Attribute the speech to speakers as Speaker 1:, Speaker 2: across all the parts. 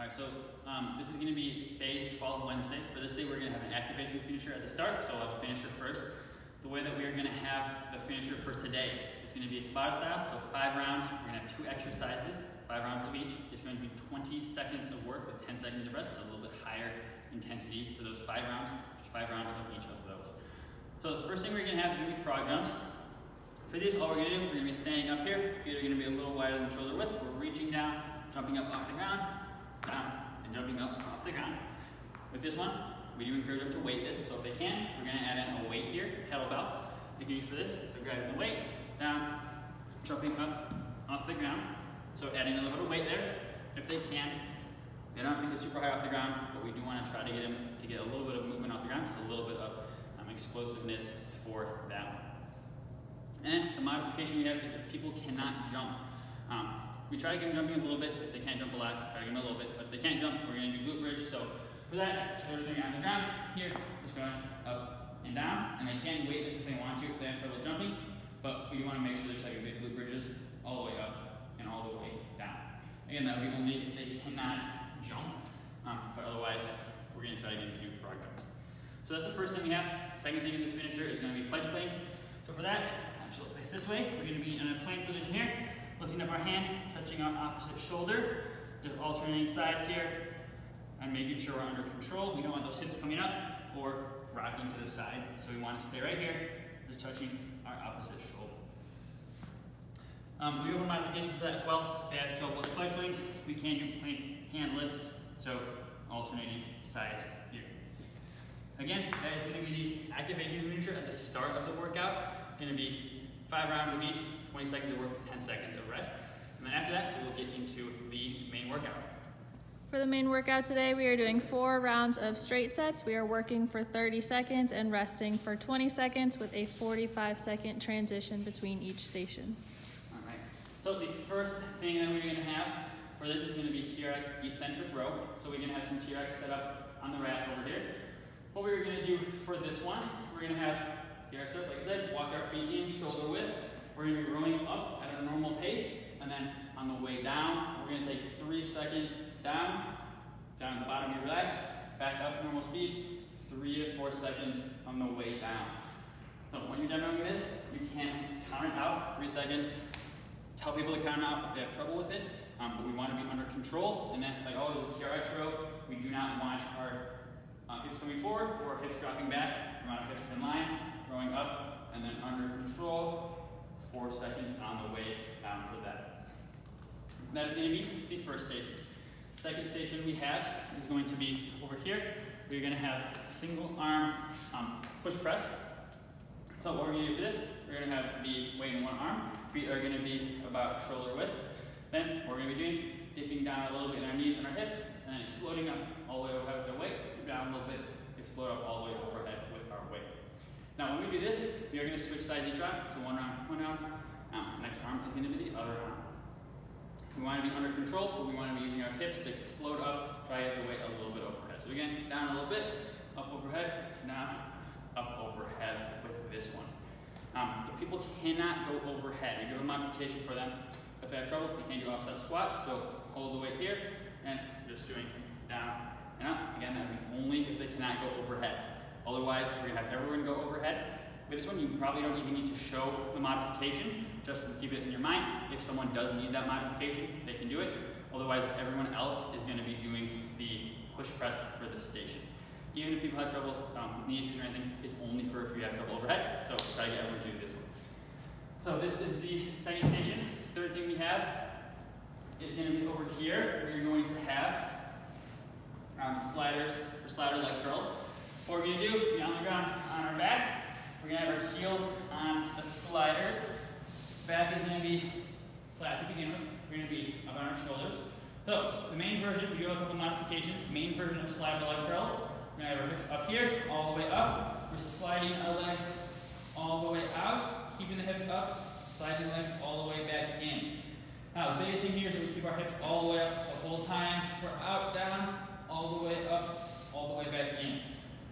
Speaker 1: Alright, so this is going to be phase 12 Wednesday. For this day, we're going to have an activation finisher at the start, so we'll have a finisher first. The way that we are going to have the finisher for today is going to be a Tabata style, so 5 rounds. We're going to have 2 exercises, 5 rounds of each. It's going to be 20 seconds of work with 10 seconds of rest, so a little bit higher intensity for those 5 rounds, just 5 rounds of each of those. So the first thing we're going to have is going to be frog jumps. For these, all we're going to do, we're going to be standing up here. Feet are going to be a little wider than shoulder width. We're reaching down, jumping up off the ground, down, and jumping up off the ground. With this one, we do encourage them to weight this, so if they can, we're going to add in a weight here, kettlebell. You can use for this, so grabbing the weight, down, jumping up off the ground. So adding a little bit of weight there, if they can. They don't have to get super high off the ground, but we do want to try to get them to get a little bit of movement off the ground, so a little bit of explosiveness for that one. And the modification we have is if people cannot jump. We try to get them jumping a little bit. If they can't jump a lot, try to get them a little bit. But if they can't jump, we're going to do glute bridge. So for that, they're sitting on the ground. Here, just going up and down. And they can weight this if they want to, if they have trouble jumping. But we want to make sure there's like a good glute bridges all the way up and all the way down. Again, that would be only if they cannot jump. But otherwise, we're going to try to get them to do frog jumps. So that's the first thing we have. Second thing in this finisher is going to be pledge planks. So for that, actually face this way. We're going to be in a plank position here, lifting up our hand, touching our opposite shoulder, just alternating sides here, and making sure we're under control. We don't want those hips coming up or rocking to the side. So we want to stay right here, just touching our opposite shoulder. We do have a modification for that as well. If they have trouble with pledge planks, we can do plank hand lifts, so alternating sides here. Again, that is going to be the activation finisher at the start of the workout. It's going to be 5 rounds of each, 20 seconds of work, 10 seconds of rest. And then after that, we will get into the main workout.
Speaker 2: For the main workout today, we are doing 4 rounds of straight sets. We are working for 30 seconds and resting for 20 seconds with a 45-second transition between each station.
Speaker 1: All right. So the first thing that we're going to have for this is going to be TRX Eccentric Row. So we're going to have some TRX set up on the rack over here. What we're going to do for this one, we're going to have TRX up, like I said, walk our feet in, shoulder width. We're going to be rowing up at a normal pace, and then on the way down, we're going to take 3 seconds down at the bottom, you relax, back up normal speed, 3 to 4 seconds on the way down. So when you're done doing this, you can count it out, 3 seconds. Tell people to count it out if they have trouble with it, but we want to be under control, and then like always with TRX row, we do not want our hips coming forward or hips dropping back. We want our hips in line, growing up, and then under control, 4 seconds on the way down for that. That is going to be the first station. Second station we have is going to be over here. We're going to have single arm push press. So what we're going to do for this, we're going to have the weight in one arm. Feet are going to be about shoulder width. Then what we're going to be doing, dipping down a little bit in our knees and our hips, and then exploding up all the way overhead with our weight, down a little bit, explode up all the way overhead with our weight. Now when we do this, we are going to switch sides each round. So one round. Now, next arm is going to be the other arm. We want to be under control, but we want to be using our hips to explode up, try to get the weight a little bit overhead. So again, down a little bit, up overhead, down, up overhead with this one. If people cannot go overhead, we do a modification for them. If they have trouble, they can't do offset squat, so hold the weight here, and just doing down and up. Again, that would be only if they cannot go overhead. Otherwise, we're going to have everyone go overhead. With this one, you probably don't even need to show the modification, just keep it in your mind. If someone does need that modification, they can do it. Otherwise, everyone else is going to be doing the push press for this station. Even if people have trouble with knee issues or anything, it's only for if you have trouble overhead. So try to get everyone to do this one. So this is the second station. Third thing we have is going to be over here. We're going to have sliders for slider leg curls. What we're going to do is be on the ground on our back. We're going to have our heels on the sliders. Back is going to be flat to begin with. We're going to be up on our shoulders. So the main version, we do have a couple modifications. Main version of slider leg curls. We're going to have our hips up here, all the way up. We're sliding our legs all the way out, keeping the hips up, sliding the legs all the way back in. Now the biggest thing here is that we keep our hips all the way up the whole time. We're out, down, all the way up, all the way back in.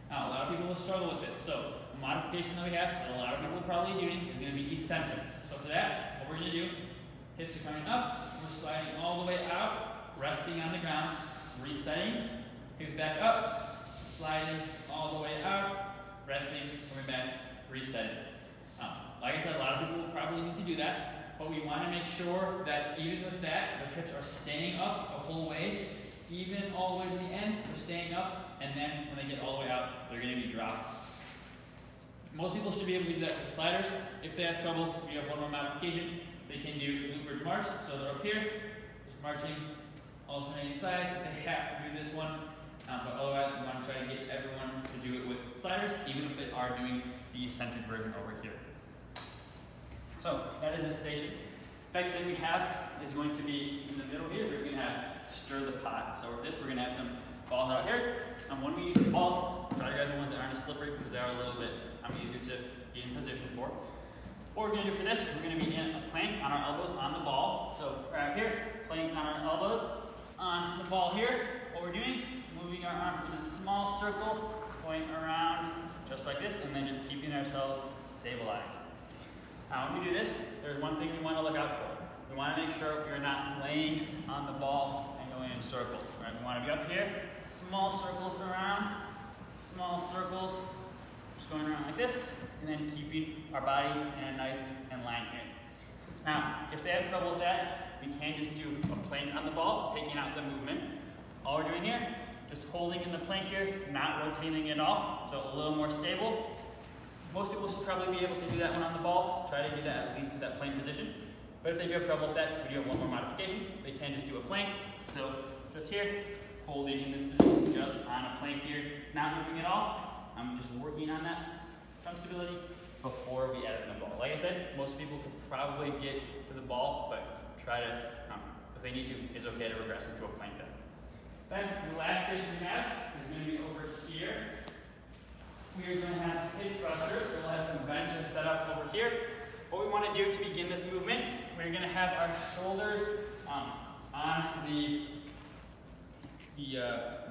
Speaker 1: Now a lot of people will struggle with this. So the modification that we have, that a lot of people are probably doing, is going to be eccentric. So for that, what we're going to do, hips are coming up, we're sliding all the way out, resting on the ground, resetting, hips back up, sliding all the way out, resting, coming back, resetting. Like I said, a lot of people will probably need to do that, but we want to make sure that even with that, the hips are staying up the whole way, even all the way to the end, they're staying up, and then when they get all the way out, they're going to be dropped. Most people should be able to do that with the sliders. If they have trouble, we have one more modification. They can do glute bridge march, so they're up here, just marching, alternating side. They have to do this one, but otherwise we want to try to get everyone to do it with sliders, even if they are doing the eccentric version over here. So that is the station. Next thing we have is going to be in the middle here. We're going to have stir the pot. So with this, we're going to have some balls out here. When we use the balls, try to grab the ones that aren't as slippery because they are a little bit easier to be in position for. What we're going to do for this, we're going to be in a plank on our elbows on the ball. So we're out here, plank on our elbows on the ball here. What we're doing, moving our arm in a small circle, going around just like this, and then just keeping ourselves stabilized. Now when we do this, there's one thing we want to look out for. We want to make sure we're not laying on the ball and going in circles. Right? We want to be up here, small circles around, small circles, just going around like this, and then keeping our body in a nice and line here. Now, if they have trouble with that, we can just do a plank on the ball, taking out the movement. All we're doing here, just holding in the plank here, not rotating at all, so a little more stable. Most people should probably be able to do that one on the ball. Try to do that at least to that plank position. But if they do have trouble with that, we do have one more modification. They can just do a plank. So just here, holding in this position, just on a plank here, not moving at all. I'm just working on that trunk stability before we add it in the ball. Like I said, most people could probably get to the ball, but try to, if they need to, it's okay to regress into a plank then. Then the last station we have is going to be over here. We are going to have hip thrusters, so we'll have some benches set up over here. What we want to do to begin this movement, we're going to have our shoulders on the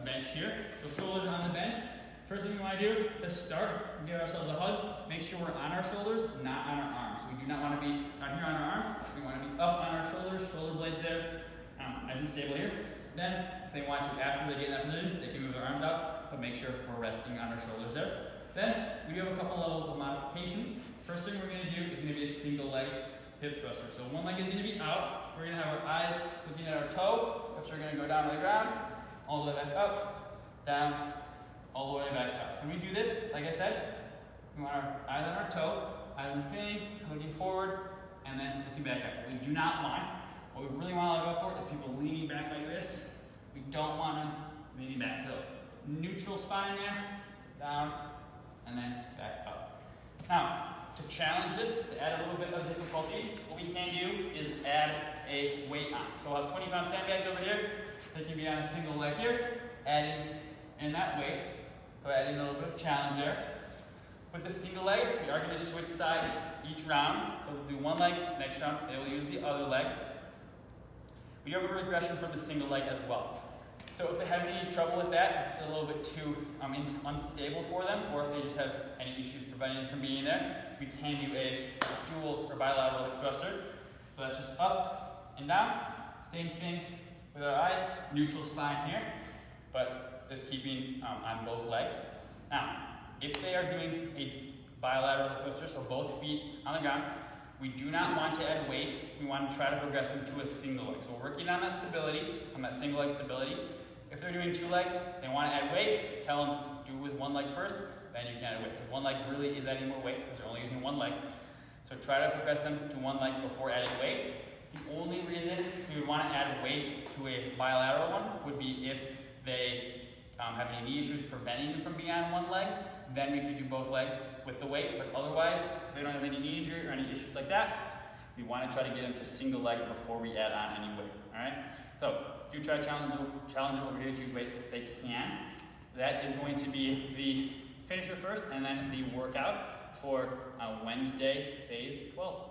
Speaker 1: bench here. So shoulders on the bench. First thing we want to do to start, give ourselves a hug. Make sure we're on our shoulders, not on our arms. We do not want to be down here on our arms. We want to be up on our shoulders, shoulder blades there, nice and stable here. Then, if they want to, after they get in that position, they can move their arms out, but make sure we're resting on our shoulders there. Then, we do have a couple levels of modification. First thing we're going to do is going to be a single leg hip thruster. So one leg is going to be out. We're going to have our eyes looking at our toe. Hips are going to go down to the ground, all the way back up, down, all the way back up. So when we do this, like I said, we want our eyes on our toe, eyes on the ceiling, looking forward, and then looking back up. What we do not want, what we really want to go for is people leaning back like this. We don't want them leaning back. So neutral spine there, down, and then back up. Now, to challenge this, to add a little bit of difficulty, what we can do is add a weight on. So we'll have 20-pound sandbags over here. They can be on a single leg here, adding in that weight. So adding a little bit of challenge there. With the single leg, we are going to switch sides each round. So we'll do one leg, next round they will use the other leg. We do have a regression from the single leg as well. So if they have any trouble with that, if it's a little bit too unstable for them, or if they just have any issues preventing them from being there, we can do a dual or bilateral hip thruster. So that's just up and down. Same thing with our eyes, neutral spine here, but just keeping on both legs. Now, if they are doing a bilateral hip thruster, so both feet on the ground, we do not want to add weight. We want to try to progress them to a single leg. So we're working on that stability, on that single leg stability. If they're doing two legs, they want to add weight, tell them do with one leg first, then you can add weight. Because one leg really is adding more weight because they're only using one leg. So try to progress them to one leg before adding weight. The only reason we would want to add weight to a bilateral one would be if they have any knee issues preventing them from being on one leg, then we could do both legs with the weight. But otherwise, if they don't have any knee injury or any issues like that, we want to try to get them to single leg before we add on any weight. All right? So do try to challenge them over here to use weight if they can. That is going to be the finisher first, and then the workout for Wednesday, phase 12.